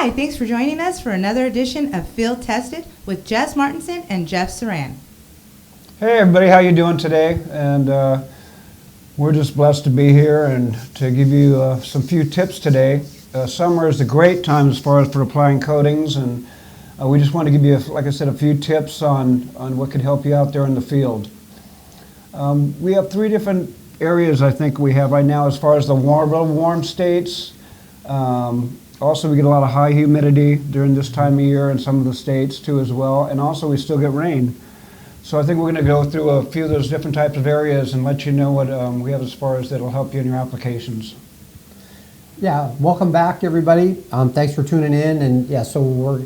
Hi, thanks for joining us for another edition of Field Tested with Jess Martinson and Jeff Saran. Hey everybody, how you doing today? And we're just blessed to be here and to give you some few tips today. Summer is a great time as far as for applying coatings, and we just want to give you, like I said, a few tips on what could help you out there in the field. We have three different areas I think we have right now as far as the warm states. Also, we get a lot of high humidity during this time of year in some of the states too as well, and also we still get rain. So I think we're going to go through a few of those different types of areas and let you know what we have as far as that'll help you in your applications. Yeah, welcome back everybody. Thanks for tuning in, and yeah, so we're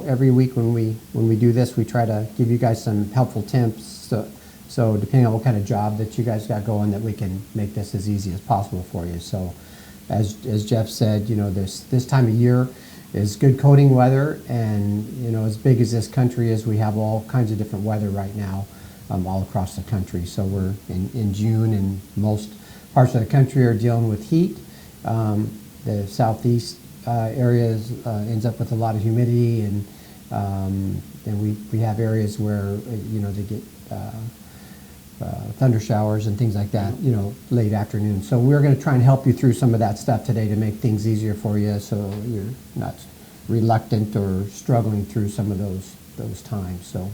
every week when we do this, we try to give you guys some helpful tips. So depending on what kind of job that you guys got going, that we can make this as easy as possible for you. So as Jeff said, this time of year is good coating weather, and as big as this country is, we have all kinds of different weather right now all across the country. So we're in June, and most parts of the country are dealing with heat. The southeast areas ends up with a lot of humidity, and we have areas where they get thunder showers and things like that, late afternoon. So we're going to try and help you through some of that stuff today to make things easier for you, so you're not reluctant or struggling through some of those times. So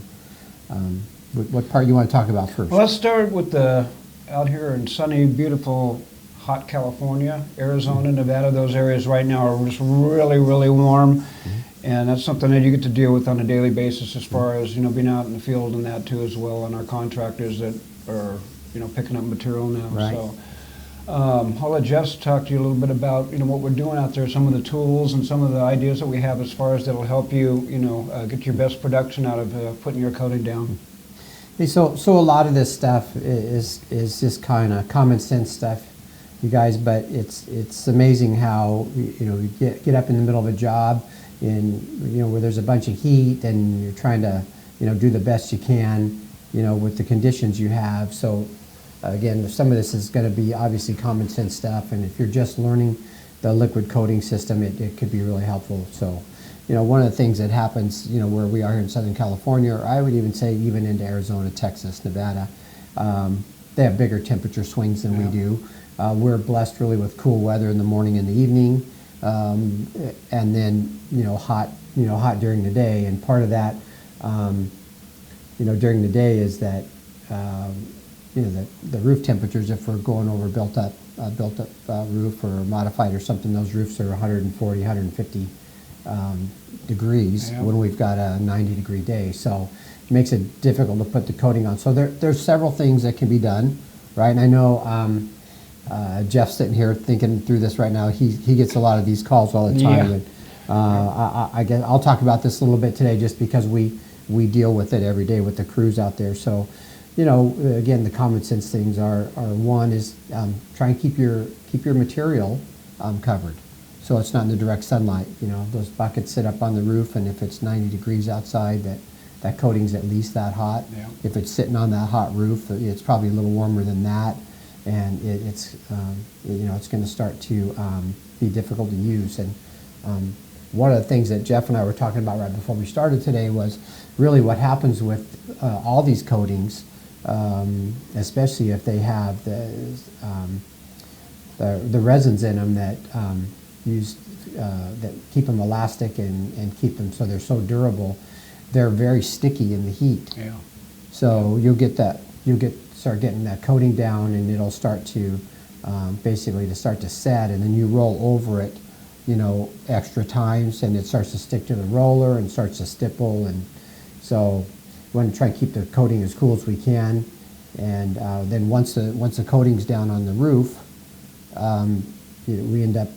what part you want to talk about first? Well, let's start with out here in sunny, beautiful, hot California, Arizona, Nevada. Those areas right now are just really, really warm. And that's something that you get to deal with on a daily basis as far as, being out in the field and that too as well, and our contractors that are, picking up material now. Right. So I'll let Jess talk to you a little bit about, what we're doing out there, some of the tools and some of the ideas that we have as far as that'll help you, get your best production out of putting your coating down. Hey, so a lot of this stuff is just kind of common sense stuff, you guys, but it's amazing how, you get up in the middle of a job, and where there's a bunch of heat, and you're trying to do the best you can with the conditions you have. So again, some of this is going to be obviously common sense stuff, and if you're just learning the liquid coating system, it could be really helpful. So one of the things that happens where we are here in Southern California, or I would even say even into Arizona, Texas, Nevada, they have bigger temperature swings than we do. We're blessed really with cool weather in the morning and the evening. And then hot during the day, and part of that during the day is that the roof temperatures, if we're going over built up roof or modified or something, those roofs are 140, 150 degrees when we've got a 90-degree day, so it makes it difficult to put the coating on. So there's several ththings that can be done, right? And I know Jeff's sitting here thinking through this right now. He gets a lot of these calls all the time. And, I guess I'll talk about this a little bit today, just because we deal with it every day with the crews out there. So, again, the common sense things are one is try and keep your material covered, so it's not in the direct sunlight. Those buckets sit up on the roof, and if it's 90 degrees outside, that coating's at least that hot. Yeah. If it's sitting on that hot roof, it's probably a little warmer than that. And it's going to start to be difficult to use. And one of the things that Jeff and I were talking about right before we started today was really what happens with all these coatings, especially if they have the resins in them that that keep them elastic and keep them so they're so durable. They're very sticky in the heat. Yeah. So start getting that coating down, and it'll start to basically start to set, and then you roll over it extra times, and it starts to stick to the roller and starts to stipple. And so we want to try and keep the coating as cool as we can, and then once the coating's down on the roof, we end up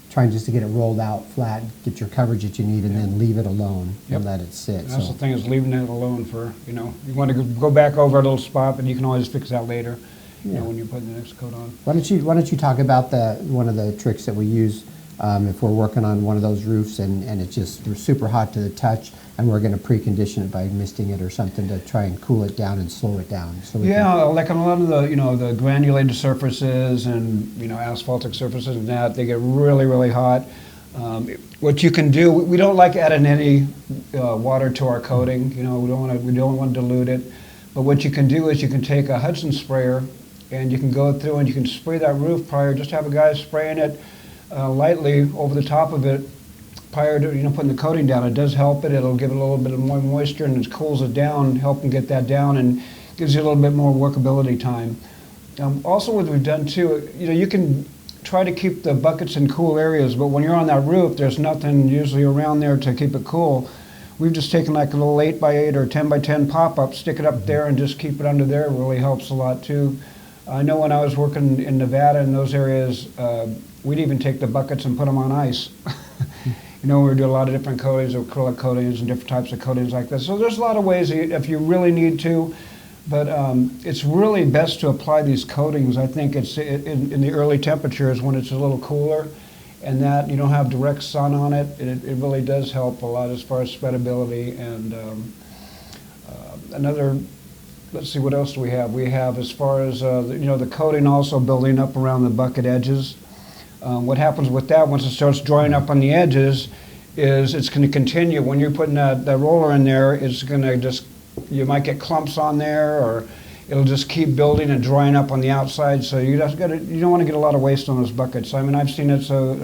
trying just to get it rolled out flat, get your coverage that you need, and then leave it alone and let it sit. That's the thing, is leaving it alone for, you want to go back over a little spot, but you can always fix that later, when you're putting the next coat on. Why don't you talk about one of the tricks that we use if we're working on one of those roofs and it's just super hot to the touch, and we're going to precondition it by misting it or something to try and cool it down and slow it down. So like on a lot of the granulated surfaces and asphaltic surfaces and that, they get really, really hot. What you can do, we don't like adding any water to our coating. You know, we don't want to dilute it. But what you can do is you can take a Hudson sprayer and you can go through and you can spray that roof prior. Just have a guy spraying it lightly over the top of it prior to putting the coating down. It does help it. It'll give it a little bit of more moisture and it cools it down, helping get that down, and gives you a little bit more workability time. Also, what we've done too, you can try to keep the buckets in cool areas, but when you're on that roof, there's nothing usually around there to keep it cool. We've just taken like a little 8x8 or 10x10 pop-up, stick it up there and just keep it under there. It really helps a lot too. I know when I was working in Nevada in those areas, we'd even take the buckets and put them on ice. We do a lot of different coatings, acrylic coatings and different types of coatings like this. So there's a lot of ways if you really need to. But it's really best to apply these coatings. I think it's in the early temperatures when it's a little cooler and that you don't have direct sun on it. It really does help a lot as far as spreadability. And let's see, what else do we have? We have, as far as the coating also building up around the bucket edges. What happens with that once it starts drying up on the edges is it's going to continue. When you're putting that roller in there, it's going to just, you might get clumps on there, or it'll just keep building and drying up on the outside. So you don't want to get a lot of waste on those buckets. I mean, I've seen it. So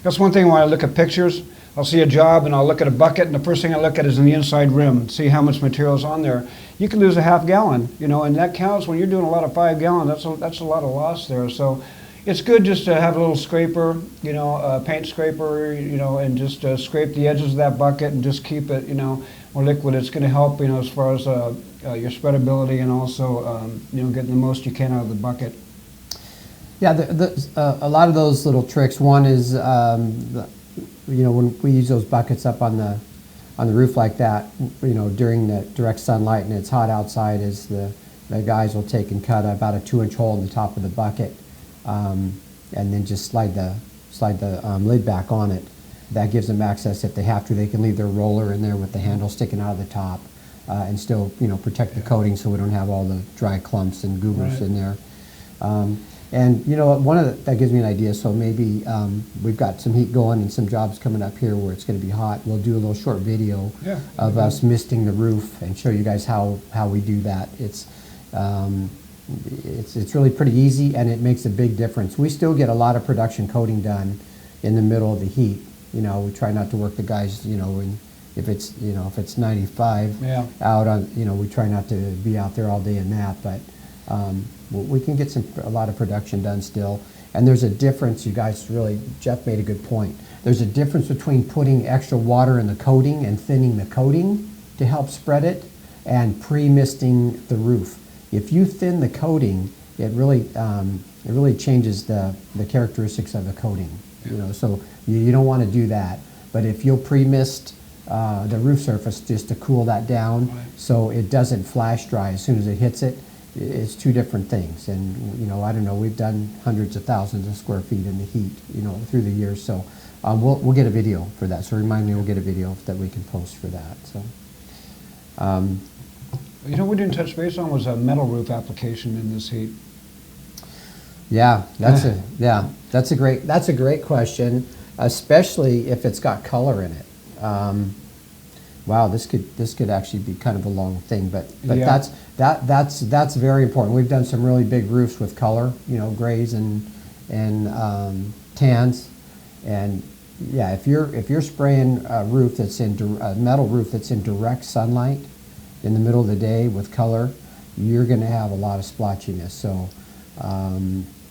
that's one thing when I look at pictures. I'll see a job and I'll look at a bucket, and the first thing I look at is in the inside rim, see how much material is on there. You can lose a half gallon, and that counts when you're doing a lot of 5 gallon. That's a lot of loss there. So it's good just to have a little scraper, a paint scraper, and just scrape the edges of that bucket and just keep it, more liquid. It's going to help, as far as your spreadability and also, getting the most you can out of the bucket. Yeah, a lot of those little tricks. One is, when we use those buckets up on the roof like that, during the direct sunlight and it's hot outside, is the guys will take and cut about a 2-inch hole in the top of the bucket, and then just slide the lid back on it. That gives them access. If they have to, they can leave their roller in there with the handle sticking out of the top, and still, protect the coating so we don't have all the dry clumps and goobers in there. And that gives me an idea. So maybe we've got some heat going and some jobs coming up here where it's going to be hot. We'll do a little short video of us misting the roof and show you guys how we do that. It's really pretty easy, and it makes a big difference. We still get a lot of production coating done in the middle of the heat. We try not to work the guys, if it's 95 out on, we try not to be out there all day in that, but we can get a lot of production done still. And there's a difference, you guys Jeff made a good point. There's a difference between putting extra water in the coating and thinning the coating to help spread it, and pre-misting the roof. If you thin the coating, it really changes the characteristics of the coating. So you don't want to do that. But if you'll pre-mist the roof surface just to cool that down, so it doesn't flash dry as soon as it hits it, it's two different things. And I don't know, we've done hundreds of thousands of square feet in the heat, through the years. So we'll get a video for that. So remind me, we'll get a video that we can post for that. So. We didn't touch base on was a metal roof application in this heat. Yeah, that's a great question, especially if it's got color in it. Wow, this could actually be kind of a long thing, but that's very important. We've done some really big roofs with color, grays and tans, and yeah, if you're spraying a roof that's a metal roof that's in direct sunlight in the middle of the day with color, you're going to have a lot of splotchiness. So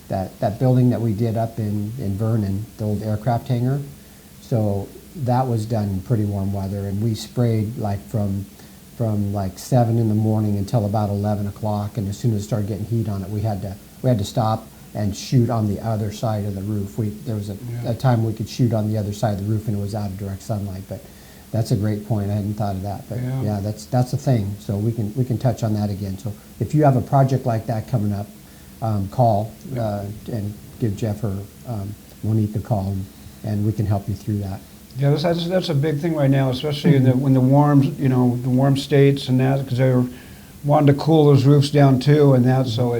that building that we did up in Vernon, the old aircraft hangar, so that was done in pretty warm weather, and we sprayed like from like 7 in the morning until about 11 o'clock, and as soon as it started getting heat on it, we had to stop and shoot on the other side of the roof. There was a time we could shoot on the other side of the roof and it was out of direct sunlight. But that's a great point. I hadn't thought of that. But yeah, that's a thing. So we can touch on that again. So if you have a project like that coming up, call and give Jeff or Monique a call, and we can help you through that. Yeah, that's a big thing right now, especially when the warm states and that, because they're wanting to cool those roofs down too, and that. So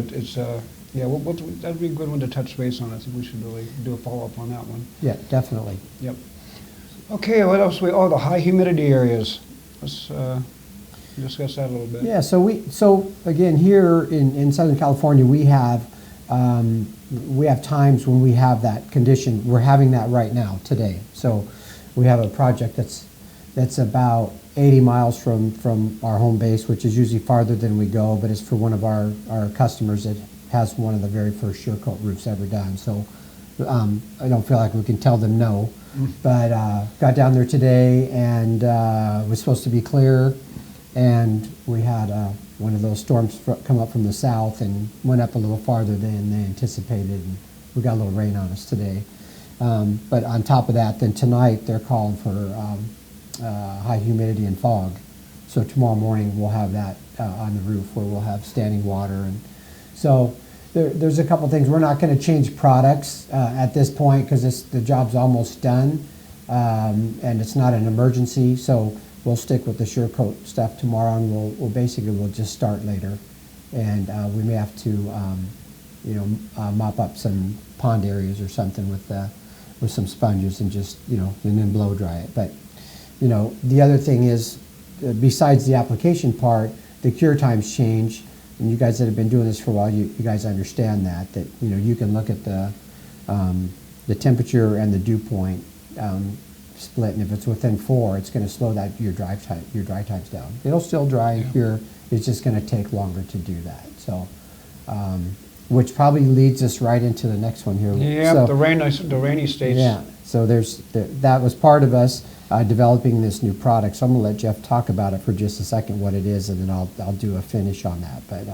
Yeah, that'd be a good one to touch base on. I think we should really do a follow-up on that one. Yeah, definitely. Yep. Okay, what else? The high humidity areas. Let's discuss that a little bit. Yeah, so again, here in Southern California, we have times when we have that condition. We're having that right now, today. So we have a project that's about 80 miles from our home base, which is usually farther than we go, but it's for one of our customers that has one of the very first SureCoat roofs ever done. So I don't feel like we can tell them no, but got down there today, and it was supposed to be clear, and we had one of those storms come up from the south and went up a little farther than they anticipated, and we got a little rain on us today. But on top of that, then tonight they're calling for high humidity and fog. So tomorrow morning we'll have that on the roof where we'll have standing water. And so there's a couple things. We're not going to change products at this point because the job's almost done, and it's not an emergency. So we'll stick with the SureCoat stuff tomorrow, and we'll just start later. And we may have to mop up some pond areas or something with some sponges and just and then blow dry it. But the other thing is, besides the application part, the cure times change, and you guys that have been doing this for a while, you guys understand that you can look at the temperature and the dew point split, and if it's within 4, it's going to slow your dry times down. It'll still dry and cure. It's just going to take longer to do that. So, which probably leads us right into the next one here. Yeah, so, the rainy states. Yeah. So that was part of us developing this new product. So I'm going to let Jeff talk about it for just a second, what it is, and then I'll do a finish on that. But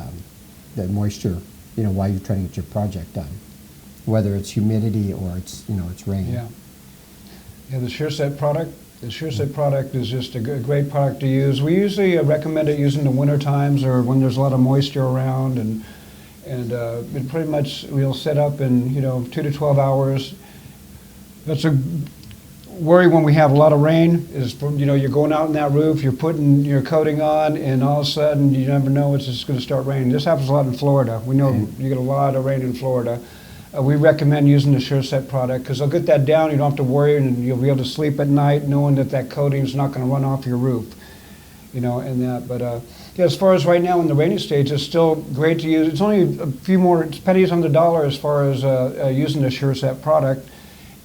the moisture, while you're trying to get your project done, whether it's humidity or it's rain. Yeah. Yeah, the SureSet product. The SureSet product is just a great product to use. We usually recommend it using the winter times or when there's a lot of moisture around, and it pretty much we'll set up in 2 to 12 hours. That's a worry when we have a lot of rain is you're going out on that roof, you're putting your coating on, and all of a sudden you never know it's just going to start raining. This happens a lot in Florida. We know you get a lot of rain in Florida. We recommend using the SureSet product because they'll get that down. You don't have to worry, and you'll be able to sleep at night knowing that coating is not going to run off your roof. And that. But as far as right now in the rainy stage, it's still great to use. It's only a few more pennies on the dollar as far as using the SureSet product.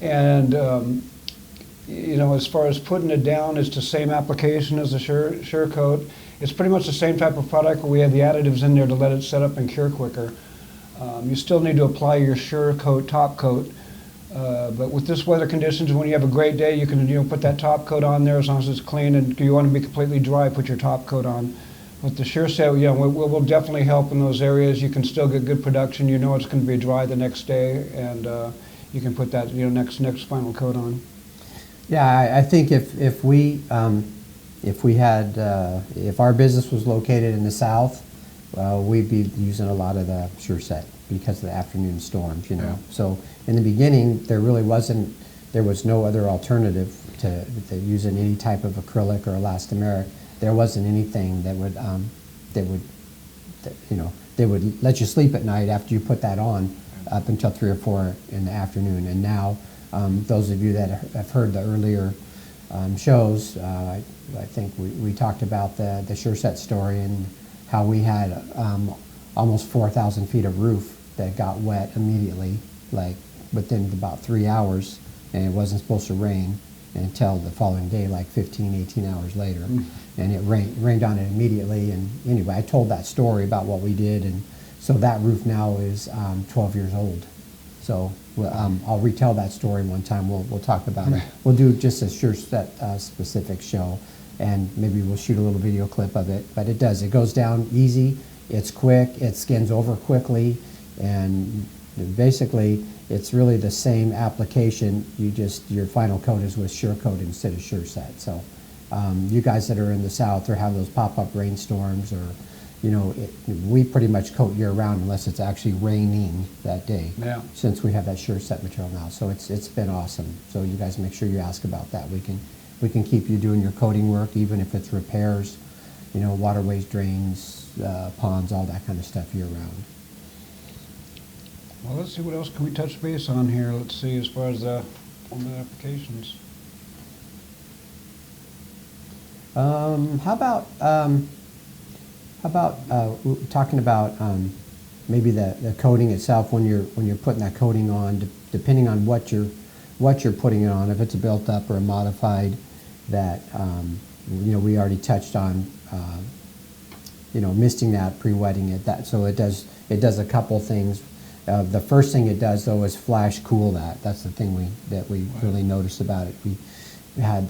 And as far as putting it down, it's the same application as the SureCoat. It's pretty much the same type of product, but we have the additives in there to let it set up and cure quicker. You still need to apply your SureCoat top coat, but with this weather conditions, when you have a great day, you can put that top coat on there as long as it's clean. And if you want to be completely dry, put your top coat on. With the SureSet, we'll definitely help in those areas. You can still get good production. It's going to be dry the next day, and you can put that next final coat on. Yeah, I think if our business was located in the south, we'd be using a lot of the SureSet because of the afternoon storms, Yeah. So in the beginning, there was no other alternative to using any type of acrylic or elastomeric. There wasn't anything that would let you sleep at night after you put that on up until 3 or 4 in the afternoon. And now, those of you that have heard the earlier shows, I think we talked about the SureSet story and how we had almost 4,000 feet of roof that got wet immediately, like within about 3 hours, and it wasn't supposed to rain until the following day, like 15, 18 hours later. And it rained on it immediately. And anyway, I told that story about what we did, and so that roof now is 12 years old. So I'll retell that story one time. We'll talk about it. We'll do just a SureSet specific show, and maybe we'll shoot a little video clip of it. But it goes down easy, it's quick, it skins over quickly, and basically it's really the same application. Your final coat is with SureCoat instead of SureSet. So you guys that are in the south or have those pop-up rainstorms, or we pretty much coat year round unless it's actually raining that day. Yeah. Since we have that SureSet material now, so it's been awesome. So you guys make sure you ask about that. We can keep you doing your coating work, even if it's repairs, waterways, drains, ponds, all that kind of stuff year round. Well, let's see what else can we touch base on here. Let's see as far as on the applications. How about talking about maybe the coating itself when you're putting that coating on, depending on what you're putting it on, if it's a built up or a modified, that we already touched on misting that, pre-wetting it. That so it does a couple things. The first thing it does though is flash cool that. That's the thing we really noticed about it. We had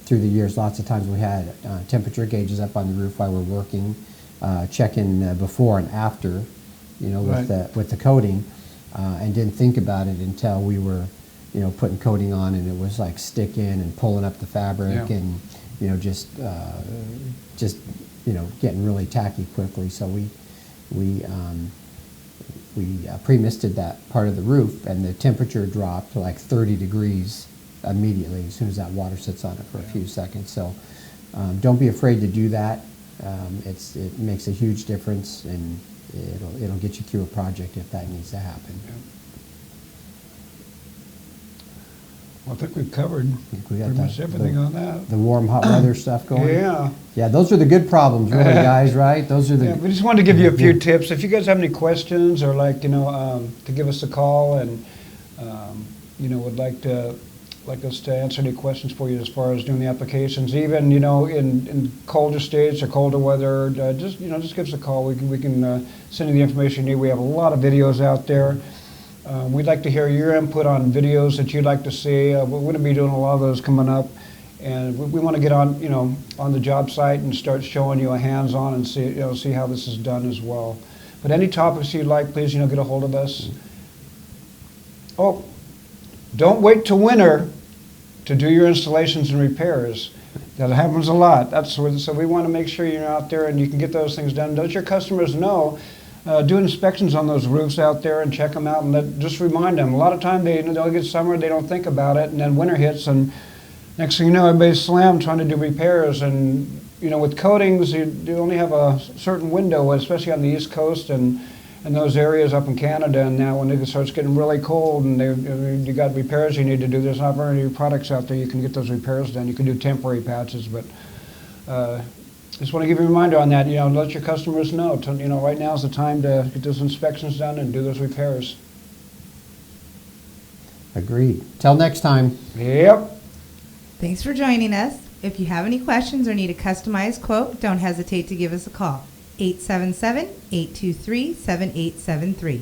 through the years lots of times we had temperature gauges up on the roof while we're working, checking before and after, with the coating, and didn't think about it until we were putting coating on and it was like sticking and pulling up the fabric and just getting really tacky quickly. So we pre-misted that part of the roof, and the temperature dropped to like 30 degrees immediately as soon as that water sits on it for a few seconds. So don't be afraid to do that. It makes a huge difference, and it'll get you through a project if that needs to happen. Yeah. Well, I think we've covered We got pretty much everything on that. The warm, hot weather stuff going. Yeah. Yeah, those are the good problems, really, guys, right? Those are the. Yeah, we just wanted to give you a few tips. If you guys have any questions or to give us a call and would like us to answer any questions for you as far as doing the applications, even in colder states or colder weather, just give us a call. We can send you the information you need. We have a lot of videos out there. We'd like to hear your input on videos that you'd like to see. We're going to be doing a lot of those coming up, and we want to get on on the job site and start showing you a hands-on and see how this is done as well. But any topics you'd like, please get a hold of us. Oh, don't wait till winter to do your installations and repairs. That happens a lot. So we want to make sure you're out there and you can get those things done. Let your customers know. Do inspections on those roofs out there and check them out, and just remind them. A lot of time they'll get summer, they don't think about it, and then winter hits, and next thing you know, everybody's slammed trying to do repairs. And with coatings, you only have a certain window, especially on the East Coast and those areas up in Canada. And now when it starts getting really cold and you got repairs you need to do, there's not very many products out there you can get those repairs done. You can do temporary patches, but just want to give you a reminder on that. Let your customers know. Right now is the time to get those inspections done and do those repairs. Agreed. Till next time. Yep. Thanks for joining us. If you have any questions or need a customized quote, don't hesitate to give us a call. 877-823-7873.